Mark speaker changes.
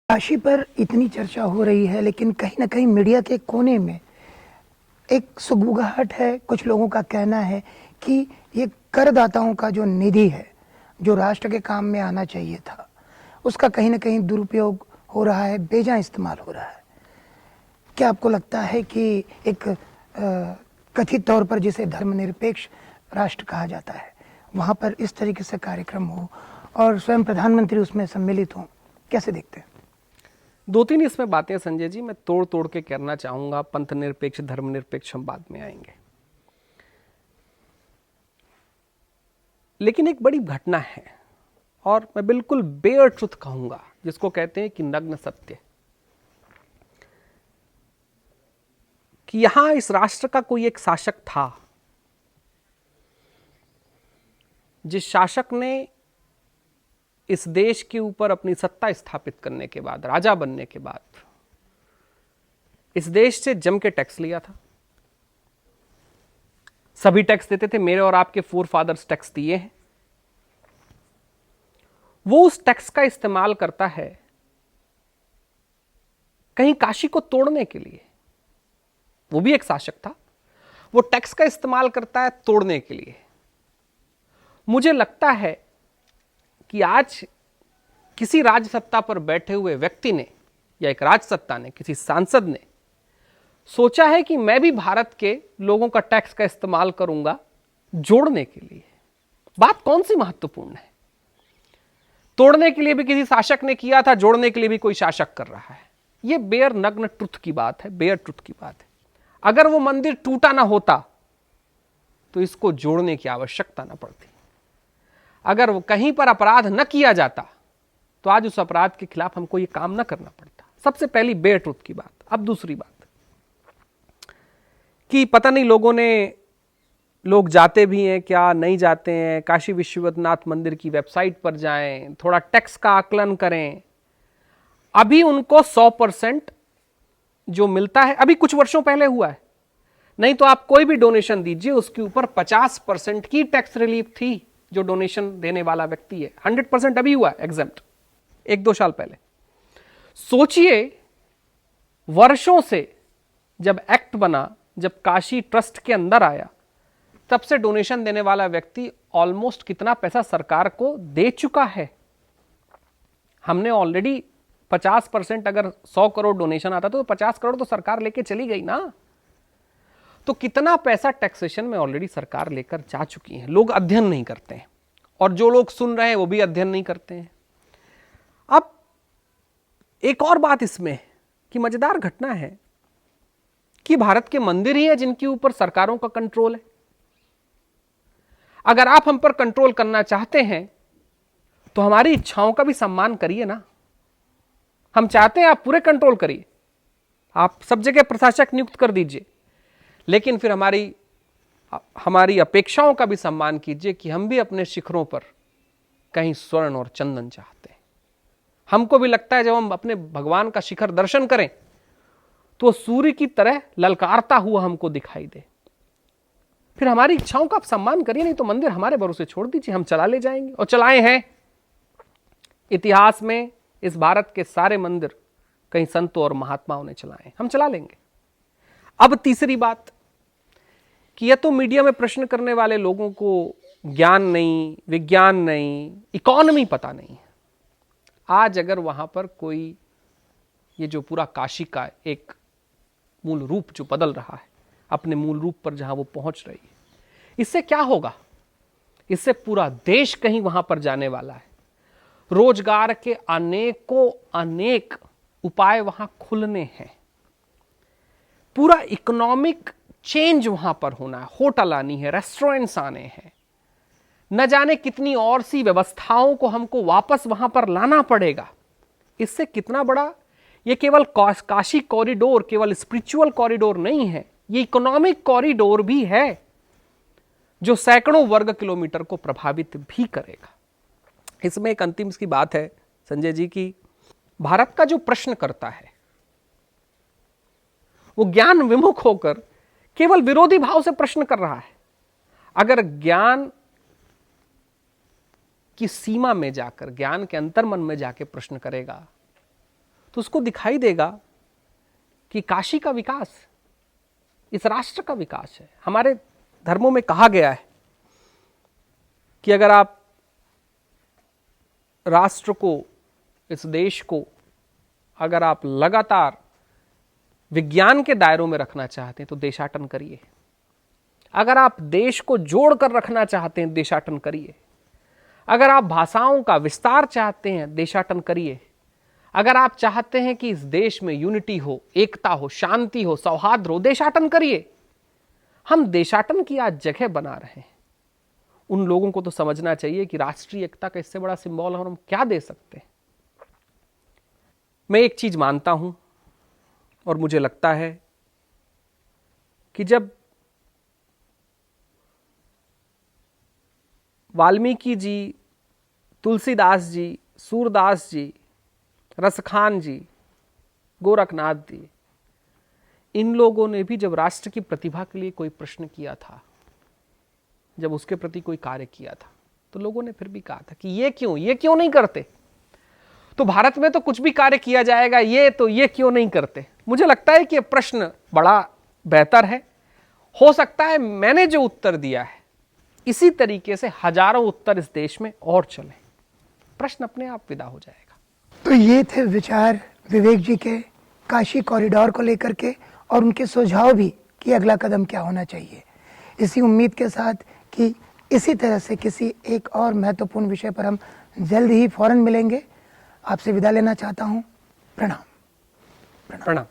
Speaker 1: काशी पर इतनी चर्चा हो रही है, लेकिन कहीं न कहीं मीडिया के कोने में एक सुगबुगाहट है। कुछ लोगों का कहना है कि ये करदाताओं का जो निधि है, जो राष्ट्र के काम में आना चाहिए था, उसका कहीं न कहीं दुरुपयोग हो रहा है, बेजाय इस्तेमाल हो रहा है। क्या आपको लगता है कि एक कथित तौर पर जिसे धर्मनिरपेक्ष राष्ट्र कहा जाता है, वहाँ पर इस तरीके से कार्यक्रम हो और स्वयं प्रधानमंत्री उसमें सम्मिलित हों, कैसे देखते हैं?
Speaker 2: दो तीन इसमें बातें संजय जी मैं तोड़ तोड़ के करना चाहूंगा। पंथ निरपेक्ष धर्मनिरपेक्ष हम बाद में आएंगे, लेकिन एक बड़ी घटना है और मैं बिल्कुल बेयर ट्रुथ कहूंगा, जिसको कहते हैं कि नग्न सत्य, कि यहां इस राष्ट्र का कोई एक शासक था, जिस शासक ने इस देश के ऊपर अपनी सत्ता स्थापित करने के बाद, राजा बनने के बाद, इस देश से जम के टैक्स लिया था। सभी टैक्स देते थे, मेरे और आपके फोर फादर्स टैक्स दिए हैं। वो उस टैक्स का इस्तेमाल करता है कहीं काशी को तोड़ने के लिए। वो भी एक शासक था, वो टैक्स का इस्तेमाल करता है तोड़ने के लिए। मुझे लगता है कि आज किसी राजसत्ता पर बैठे हुए व्यक्ति ने या एक राजसत्ता ने, किसी सांसद ने सोचा है कि मैं भी भारत के लोगों का टैक्स का इस्तेमाल करूंगा जोड़ने के लिए। बात कौन सी महत्वपूर्ण है? तोड़ने के लिए भी किसी शासक ने किया था, जोड़ने के लिए भी कोई शासक कर रहा है। यह बेयर नग्न ट्रुथ की बात है, बेयर ट्रुथ की बात है। अगर वो मंदिर टूटा ना होता तो इसको जोड़ने की आवश्यकता ना पड़ती। अगर वो कहीं पर अपराध न किया जाता तो आज उस अपराध के खिलाफ हमको ये काम ना करना पड़ता। सबसे पहली बेयर ट्रुथ की बात। अब दूसरी बात कि पता नहीं लोग जाते भी हैं क्या, नहीं जाते हैं। काशी विश्वनाथ मंदिर की वेबसाइट पर जाएं, थोड़ा टैक्स का आकलन करें। अभी उनको 100% जो मिलता है, अभी कुछ वर्षों पहले हुआ है, नहीं तो आप कोई भी डोनेशन दीजिए उसके ऊपर 50% की टैक्स रिलीफ थी जो डोनेशन देने वाला व्यक्ति है। 100% अभी हुआ एग्जेम्प्ट, 1-2 साल पहले। सोचिए, वर्षों से जब एक्ट बना, जब काशी ट्रस्ट के अंदर आया, तब से डोनेशन देने वाला व्यक्ति ऑलमोस्ट कितना पैसा सरकार को दे चुका है। हमने ऑलरेडी 50%, अगर 100 करोड़ डोनेशन आता तो 50 करोड़ तो सरकार लेके चली गई ना। तो कितना पैसा टैक्सेशन में ऑलरेडी सरकार लेकर जा चुकी है। लोग अध्ययन नहीं करते हैं, और जो लोग सुन रहे हैं वो भी अध्ययन नहीं करते हैं। अब एक और बात इसमें कि मजेदार घटना है कि भारत के मंदिर ही है जिनके ऊपर सरकारों का कंट्रोल है। अगर आप हम पर कंट्रोल करना चाहते हैं तो हमारी इच्छाओं का भी सम्मान करिए ना। हम चाहते हैं आप पूरे कंट्रोल करिए, आप सब जगह प्रशासक नियुक्त कर दीजिए, लेकिन फिर हमारी अपेक्षाओं का भी सम्मान कीजिए कि हम भी अपने शिखरों पर कहीं स्वर्ण और चंदन चाहते हैं। हमको भी लगता है जब हम अपने भगवान का शिखर दर्शन करें तो सूर्य की तरह ललकारता हुआ हमको दिखाई दे। फिर हमारी इच्छाओं का आप सम्मान करिए, नहीं तो मंदिर हमारे भरोसे छोड़ दीजिए, हम चला ले जाएंगे। और चलाए हैं। इतिहास में इस भारत के सारे मंदिर कहीं संतों और महात्माओं ने चलाए, हम चला लेंगे। अब तीसरी बात कि यह तो मीडिया में प्रश्न करने वाले लोगों को ज्ञान नहीं, विज्ञान नहीं, इकोनॉमी पता नहीं है। आज अगर वहां पर कोई, ये जो पूरा काशी का एक मूल रूप जो बदल रहा है, अपने मूल रूप पर जहां वो पहुंच रही है, इससे क्या होगा? इससे पूरा देश कहीं वहां पर जाने वाला है। रोजगार के अनेक उपाय वहां खुलने हैं। पूरा इकोनॉमिक चेंज वहां पर होना है। होटल आनी है, रेस्टोरेंट्स आने हैं, न जाने कितनी और सी व्यवस्थाओं को हमको वापस वहां पर लाना पड़ेगा। इससे कितना बड़ा, ये केवल काशी कॉरिडोर केवल स्पिरिचुअल कॉरिडोर नहीं है, ये इकोनॉमिक कॉरिडोर भी है जो सैकड़ों वर्ग किलोमीटर को प्रभावित भी करेगा। इसमें एक अंतिम इसकी बात है संजय जी की भारत का जो प्रश्न करता है वो ज्ञान विमुख होकर केवल विरोधी भाव से प्रश्न कर रहा है। अगर ज्ञान की सीमा में जाकर, ज्ञान के अंतर्मन में जाके प्रश्न करेगा तो उसको दिखाई देगा कि काशी का विकास इस राष्ट्र का विकास है। हमारे धर्मों में कहा गया है कि अगर आप राष्ट्र को, इस देश को अगर आप लगातार विज्ञान के दायरों में रखना चाहते हैं तो देशाटन करिए। अगर आप देश को जोड़कर रखना चाहते हैं, देशाटन करिए। अगर आप भाषाओं का विस्तार चाहते हैं, देशाटन करिए। अगर आप चाहते हैं कि इस देश में यूनिटी हो, एकता हो, शांति हो, सौहार्द हो, देशाटन करिए। हम देशाटन की आज जगह बना रहे हैं। उन लोगों को तो समझना चाहिए कि राष्ट्रीय एकता का इससे बड़ा सिंबल हम क्या दे सकते हैं। मैं एक चीज मानता हूं और मुझे लगता है कि जब वाल्मीकि जी, तुलसीदास जी, सूरदास जी, रसखान जी, गोरखनाथ जी, इन लोगों ने भी जब राष्ट्र की प्रतिभा के लिए कोई प्रश्न किया था, जब उसके प्रति कोई कार्य किया था, तो लोगों ने फिर भी कहा था कि ये क्यों नहीं करते। तो भारत में तो कुछ भी कार्य किया जाएगा, ये क्यों नहीं करते। मुझे लगता है कि ये प्रश्न बड़ा बेहतर है। हो सकता है मैंने जो उत्तर दिया है इसी तरीके से हजारों उत्तर इस देश में और चले, प्रश्न अपने आप विदा हो जाएगा।
Speaker 1: तो ये थे विचार विवेक जी के काशी कॉरिडोर को लेकर के, और उनके सुझाव भी कि अगला कदम क्या होना चाहिए। इसी उम्मीद के साथ कि इसी तरह से किसी एक और महत्वपूर्ण विषय पर हम जल्द ही फौरन मिलेंगे। आपसे विदा लेना चाहता हूँ। प्रणाम।
Speaker 2: प्रणाम।